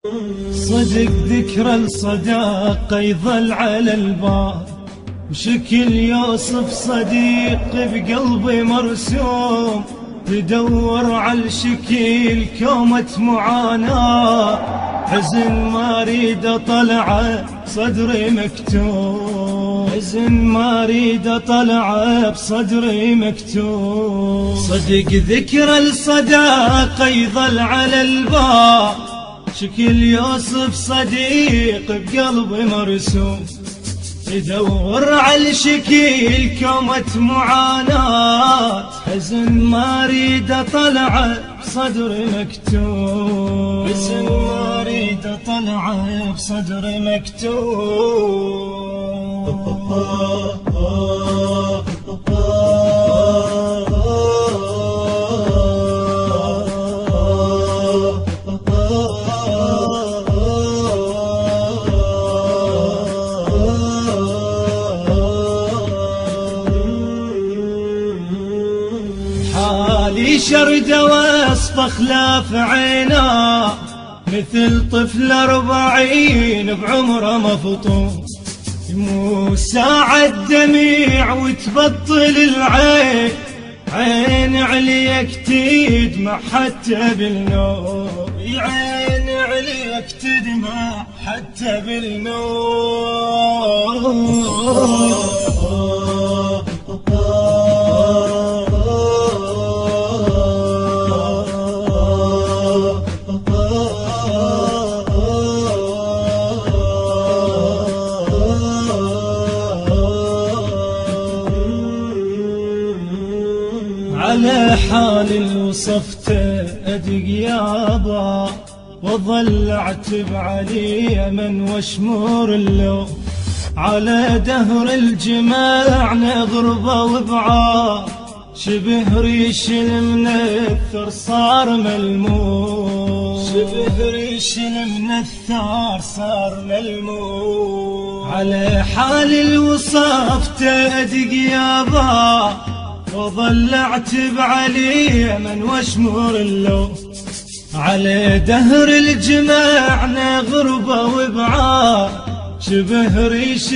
صدق ذكرى الصداقة يظل على البال، وشكل يوصف صديق بقلبي مرسوم، تدور على الشكل كومة معاناة، حزن ما اريد اطلعه بصدري مكتوم، حزن ما اريد اطلعه بصدري مكتوم. صدق ذكرى الصداقة يظل على البال، شكل يوصف صديق بقلبي مرسوم، يدور على الشكل كومة معاناة، حزن ما اريد اطلعه بصدري مكتوم، حزن ما اريد اطلعه بصدري مكتوم. حالي شرد وسط خلاف عينا، مثل طفل 40 بعمره مفطوم، يموت ساعة دميع وتبطل العين، عين عليك تدمع حتى بالنوم، عين عليك تدمع حتى بالنوم. على حال وصفته أدق يابا، وظل أعتب عليه من واشمور اللوم، على دهر الجماع نغربه وبعاد، شبه ريش المنثر صار ملموم، شبه ريش المنثر صار ملموم. على حال وصفته أدق يابا، وظل اعتب عليه من واشمر اللوم، على دهر الجماع نغربه وبعاد، شبه ريش